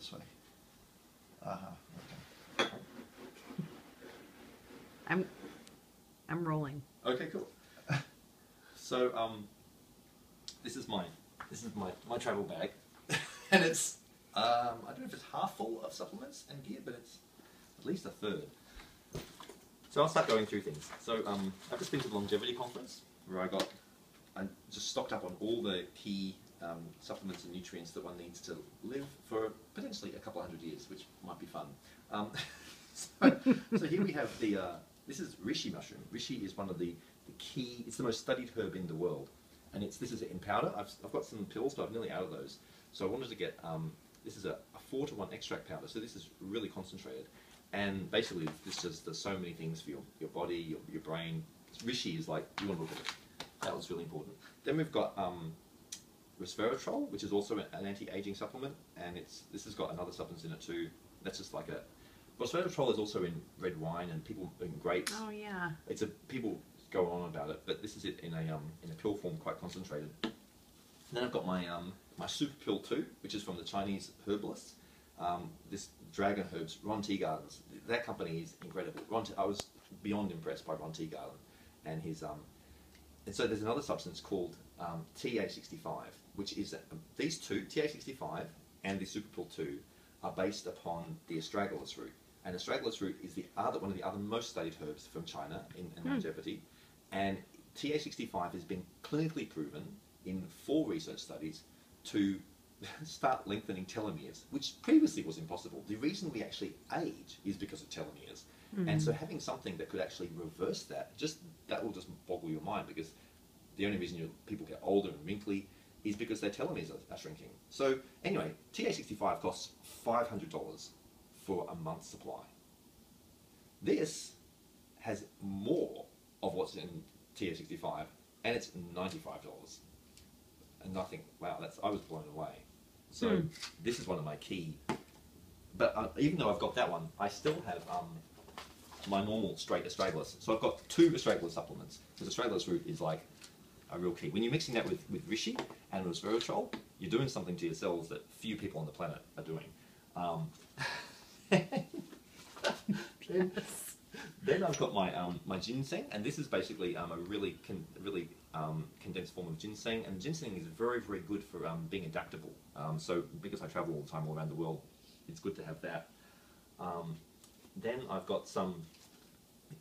this way. Okay. I'm rolling. Okay, cool. So this is my travel bag, and it's I don't know if it's half full of supplements and gear, but it's at least a third. So I'll start going through things. So I've just been to the longevity conference where I just stocked up on all the key supplements and nutrients that one needs to live for potentially a couple of 100 years, which might be fun. So here we have this is reishi mushroom. Reishi is one of the key, it's the most studied herb in the world. And this is in powder. I've got some pills, but I'm nearly out of those. So I wanted to get, this is a 4-to-1 extract powder. So this is really concentrated. And basically, this just does so many things for your body, your brain. Reishi is like, you want to look at it. That was really important. Then we've got resveratrol, which is also an anti-aging supplement. And this has got another substance in it too. That's just like resveratrol is also in red wine and people in grapes. Oh yeah. People go on about it, but this is it in a pill form, quite concentrated. And then I've got my my super pill too, which is from the Chinese herbalists. This Dragon Herbs, Ron Teagarden's. That company is incredible. I was beyond impressed by Ron Teagarden and his and so there's another substance called TA65, which is these two, TA65 and the super pill 2, are based upon the astragalus root. And astragalus root is one of the other most studied herbs from China in longevity. And TA65 has been clinically proven in 4 research studies to start lengthening telomeres, which previously was impossible. The reason we actually age is because of telomeres. And so having something that could actually reverse that, that will just boggle your mind, because the only reason people get older and wrinkly is because their telomeres are shrinking. So anyway, TA65 costs $500 for a month's supply. This has more of what's in TA65, and it's $95. And I think, wow, I was blown away. So this is one of my key. But even though I've got that one, I still have my normal straight astragalus. So I've got 2 astragalus supplements, because astragalus root is like a real key. When you're mixing that with reishi and resveratrol, you're doing something to your cells that few people on the planet are doing. Then I've got my ginseng, and this is basically a really condensed form of ginseng. And ginseng is very, very good for being adaptable. So because I travel all the time all around the world, it's good to have that. Then I've got some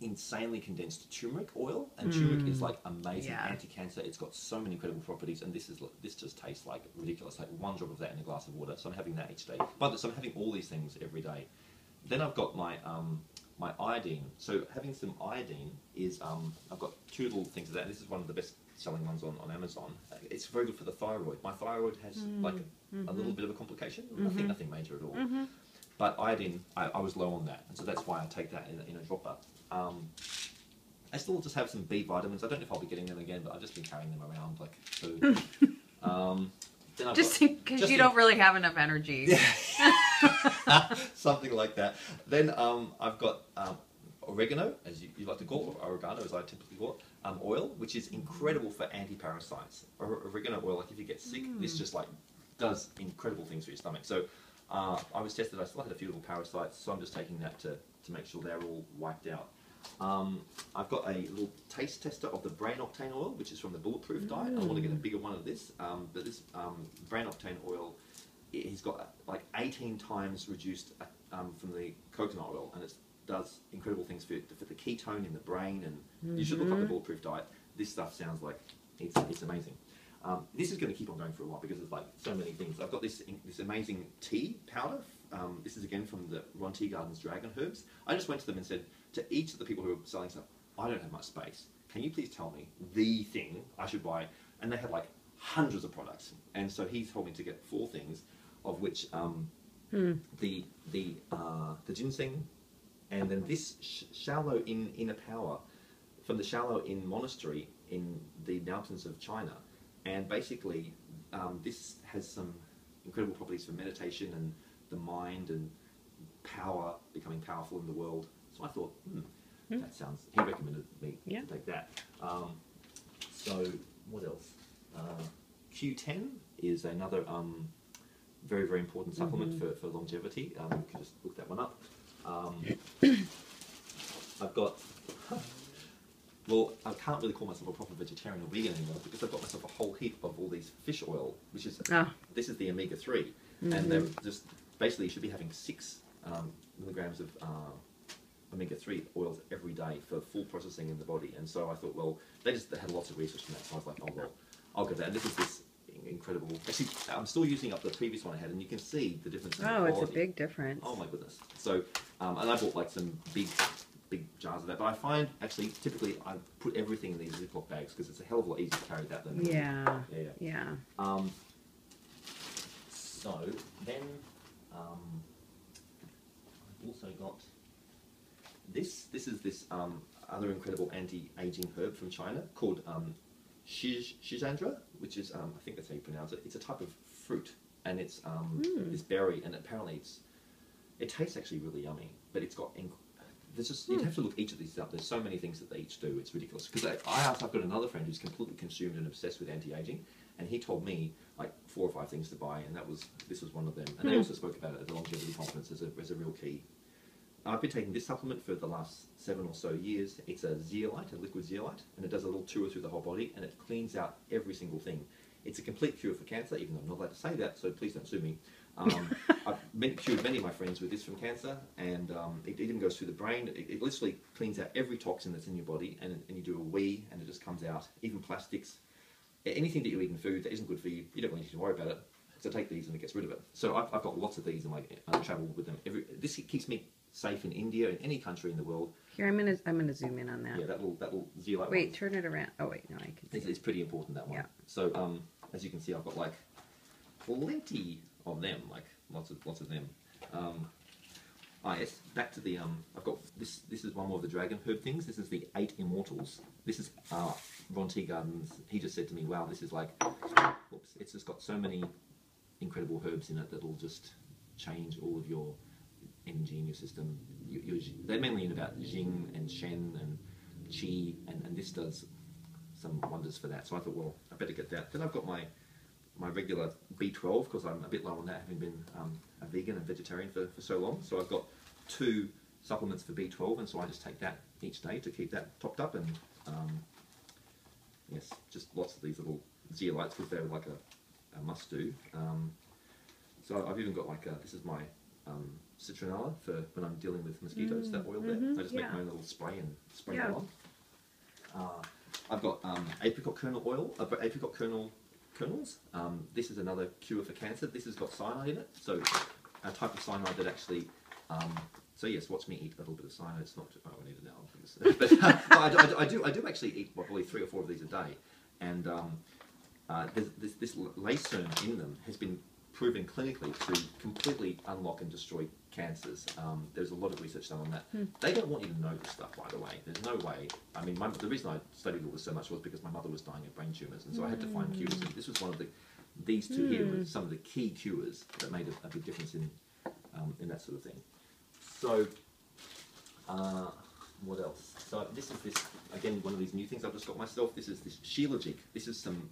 insanely condensed turmeric oil, and turmeric is like amazing anti-cancer. It's got so many incredible properties, and this just tastes like ridiculous. Like 1 drop of that in a glass of water. So I'm having that each day. So I'm having all these things every day. Then I've got my my iodine. So having some iodine is I've got 2 little things of that. This is one of the best selling ones on Amazon. It's very good for the thyroid. My thyroid has like a little bit of a complication. Nothing major at all. But iodine, I was low on that, and so that's why I take that in a dropper. I still just have some B vitamins. I don't know if I'll be getting them again, but I've just been carrying them around like so. Then I've just because you don't really have enough energy. Something like that. Then I've got oregano, as you like to call it, or oregano as I typically call it, oil, which is incredible for anti-parasites. Oregano oil, like if you get sick, this just like does incredible things for your stomach. So I was tested, I still had a few little parasites, so I'm just taking that to make sure they're all wiped out. I've got a little taste tester of the brain octane oil, which is from the Bulletproof diet. I want to get a bigger one of this, but this brain octane oil, it's got like 18 times reduced from the coconut oil, and it does incredible things for the ketone in the brain, and you should look up the Bulletproof diet. This stuff sounds like it's amazing. This is going to keep on going for a while because there's like so many things. I've got this amazing tea powder. This is again from the Ron Teagarden's Dragon Herbs. I just went to them and said to each of the people who were selling stuff, I don't have much space. Can you please tell me the thing I should buy? And they had like hundreds of products. And so he told me to get 4 things, of which the ginseng, and then this Shaolin inner power from the Shaolin monastery in the mountains of China. And basically, this has some incredible properties for meditation and the mind and power, becoming powerful in the world. So I thought, that sounds, he recommended me to take that. So what else? Q10 is another very, very important supplement for longevity. You can just look that one up. I've got, well, I can't really call myself a proper vegetarian or vegan anymore because I've got myself a whole heap of all these fish oil, which is, this is the omega-3. And they're just, basically you should be having 6 milligrams of omega-3 oils every day for full processing in the body. And so I thought, well, they had lots of research on that, so I was like, oh, well, I'll get that. And this is this incredible, actually, I'm still using up the previous one I had, and you can see the difference in the quality. It's a big difference. Oh my goodness. So, and I bought like some big jars of that, but I find, actually, typically I put everything in these Ziploc bags because it's a hell of a lot easier to carry that than... Yeah. So, then, I've also got this. This is this other incredible anti-aging herb from China called Shizandra, which is, I think that's how you pronounce it. It's a type of fruit, and it's this berry, and apparently it tastes actually really yummy, but it's got... There's just, you'd have to look each of these up. There's so many things that they each do. It's ridiculous. Because I've got another friend who's completely consumed and obsessed with anti-aging, and he told me like 4 or 5 things to buy, and this was one of them. And they also spoke about it at the longevity conference as a real key. I've been taking this supplement for the last 7 or so years. It's a zeolite, a liquid zeolite, and it does a little tour through the whole body, and it cleans out every single thing. It's a complete cure for cancer, even though I'm not allowed to say that, so please don't sue me. I've cured many of my friends with this from cancer, and it even goes through the brain. It literally cleans out every toxin that's in your body, and you do a wee, and it just comes out. Even plastics, anything that you eat in food that isn't good for you, you don't really need to worry about it. So take these and it gets rid of it. So I've got lots of these, and I travel with them. This keeps me safe in India, in any country in the world. Here, I'm gonna zoom in on that. Yeah, that little zeolite. Wait, one. turn it around. Oh wait, no, I can see. It's pretty important, that one. Yeah. So as you can see, I've got like plenty of them, like lots of them. Yes, back to the I've got this. This is one more of the dragon herb things. This is the 8 Immortals. This is Ron Teagarden's. He just said to me, "Wow, this is like, oops, it's just got so many incredible herbs in it that'll just change all of your energy in your system." They're mainly in about Jing and Shen and Qi, and this does some wonders for that. So I thought, well, I better get that. Then I've got my regular B12, because I'm a bit low on that, having been a vegan and vegetarian for so long. So I've got 2 supplements for B12, and so I just take that each day to keep that topped up. And yes, just lots of these little zeolites, because they're like a must-do. So I've even got like this is my citronella for when I'm dealing with mosquitoes. That oil there, I just make my own little spray and spray that on. I've got apricot kernel oil, apricot kernels. This is another cure for cancer. This has got cyanide in it, so a type of cyanide that actually. So yes, watch me eat a little bit of cyanide. It's not. I don't need it now. But I do actually eat probably 3 or 4 of these a day, and this lacerne in them has been proven clinically to completely unlock and destroy cancers. There's a lot of research done on that. They don't want you to know this stuff, by the way. There's no way. I mean, the reason I studied all this so much was because my mother was dying of brain tumours, and so I had to find cures. And this was one of these 2 here were some of the key cures that made a big difference in that sort of thing. So, what else? So this is again, one of these new things I've just got myself. This is this Shilajit. This is some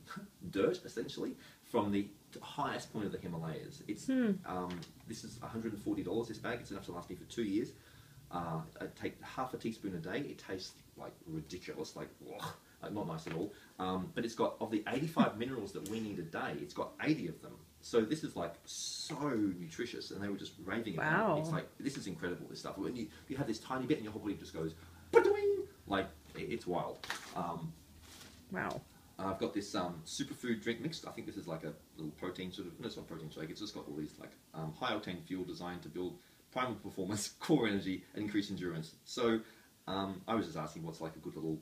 dirt, essentially, from the highest point of the Himalayas. It's this is $140, this bag. It's enough to last me for 2 years. I take half a teaspoon a day. It tastes like ridiculous, like not nice at all. But it's got, of the 85 minerals that we need a day, it's got 80 of them. So this is like so nutritious, and they were just raving about it. It's like, this is incredible, this stuff. When you have this tiny bit and your whole body just goes, like, it's wild. Wow. I've got this superfood drink mix. I think this is like a little protein sort of, no, it's not protein shake, it's just got all these like high octane fuel designed to build primal performance, core energy, and increase endurance. So I was just asking what's like a good little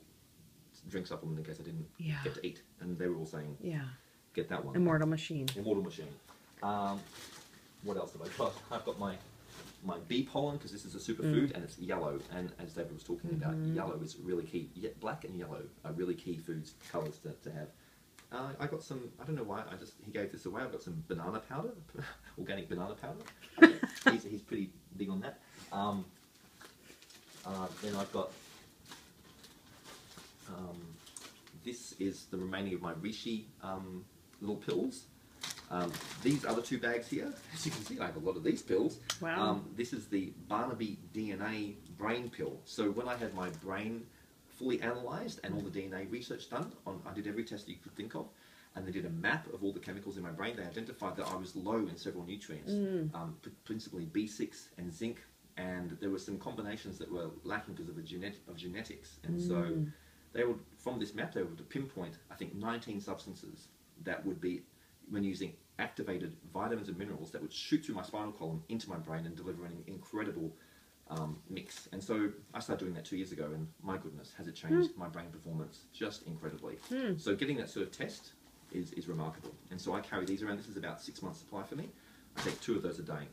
drink supplement in case I didn't get to eat. And they were all saying, get that one. Immortal Machine. Immortal Machine. What else have I got? I've got my bee pollen, because this is a superfood, and it's yellow. And as David was talking about, yellow is really key. Black and yellow are really key foods, colours to have. I got some, I don't know why, he gave this away. I've got some banana powder, organic banana powder. He's pretty big on that. Then I've got, this is the remaining of my reishi little pills. These other 2 bags here, as you can see, I have a lot of these pills. Wow. This is the Barnaby DNA brain pill. So when I had my brain fully analysed and all the DNA research done, I did every test that you could think of, and they did a map of all the chemicals in my brain. They identified that I was low in several nutrients, principally B6 and zinc, and there were some combinations that were lacking because of the genetics. And so they would, from this map, they were able to pinpoint, I think, 19 substances that would be, when using activated vitamins and minerals, that would shoot through my spinal column into my brain and deliver an incredible mix. And so I started doing that 2 years ago, and my goodness, has it changed my brain performance just incredibly. So getting that sort of test is remarkable. And so I carry these around. This is about 6 months supply for me. I take 2 of those a day.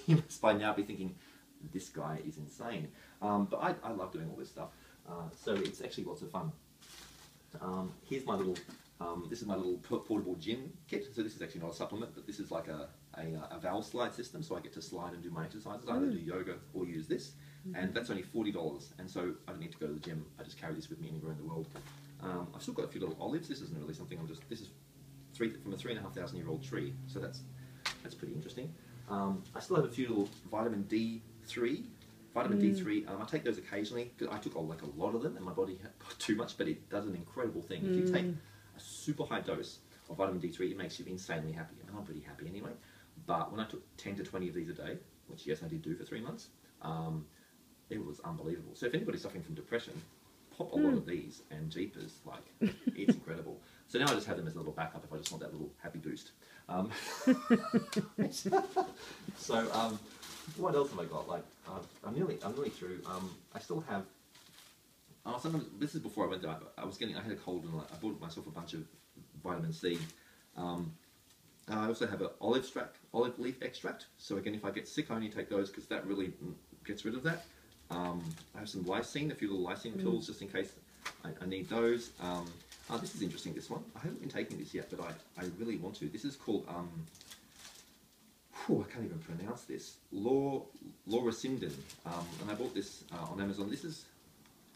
You must by now be thinking, this guy is insane. But I love doing all this stuff. So it's actually lots of fun. Here's my little, this is my little portable gym kit. So this is actually not a supplement, but this is like a valve slide system. So I get to slide and do my exercises, either do yoga or use this. And that's only $40. And so I don't need to go to the gym. I just carry this with me anywhere in the world. I've still got a few little olives. This isn't really something this is from a 3,500-year-old tree. So that's pretty interesting. I still have a few little vitamin D3. Vitamin D3, I take those occasionally, because I took a lot of them and my body got too much, but it does an incredible thing. If you take a super high dose of vitamin D3, it makes you insanely happy. I mean, I'm pretty happy anyway, but when I took 10 to 20 of these a day, which yes, I did do for 3 months, it was unbelievable. So if anybody's suffering from depression, pop a lot of these, and jeepers, it's incredible. So now I just have them as a little backup if I just want that little happy boost. So what else have I got? I'm nearly through. I still have. Sometimes this is before I went there. I had a cold and I bought myself a bunch of vitamin C. I also have an olive leaf extract. So again, if I get sick, I only take those because that really gets rid of that. I have some lysine, a few little lysine pills just in case I need those. This is interesting, this one. I haven't been taking this yet, but I really want to. This is called, I can't even pronounce this, Lauracindin. And I bought this on Amazon.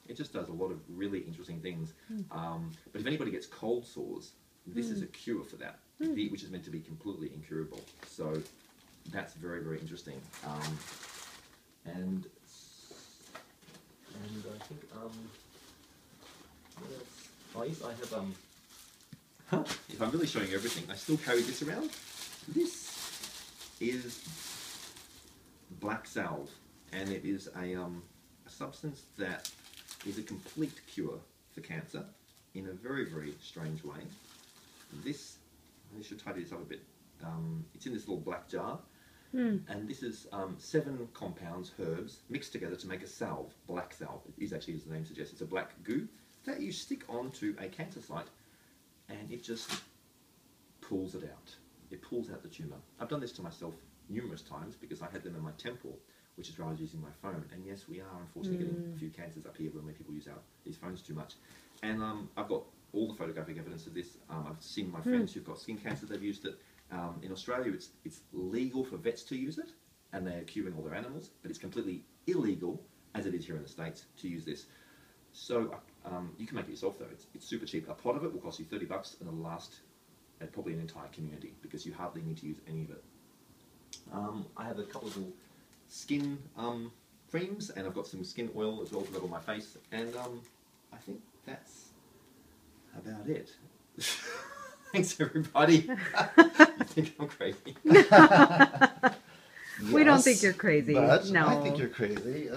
It just does a lot of really interesting things. But if anybody gets cold sores, this is a cure for that, which is meant to be completely incurable. So that's very, very interesting. And I think, what else? Oh, yes, I have, if I'm really showing everything, I still carry this around. This is black salve, and it is a substance that is a complete cure for cancer in a very, very strange way. I should tidy this up a bit. It's in this little black jar. And this is 7 compounds, herbs, mixed together to make a salve, black salve. It is actually, as the name suggests, it's a black goo that you stick onto a cancer site and it just pulls it out. It pulls out the tumour. I've done this to myself numerous times because I had them in my temple, which is where I was using my phone. And yes, we are unfortunately getting a few cancers up here when people use these phones too much. And I've got all the photographic evidence of this. I've seen my friends who've got skin cancer, they've used it. In Australia, it's legal for vets to use it, and they're curing all their animals, but it's completely illegal, as it is here in the States, to use this. So you can make it yourself, though. It's super cheap. A pot of it will cost you $30, and it'll last probably an entire community, because you hardly need to use any of it. I have a couple of little skin creams, and I've got some skin oil as well to rub on my face, and I think that's about it. Thanks, everybody. You think I'm crazy? We don't think you're crazy. But no. I think you're crazy.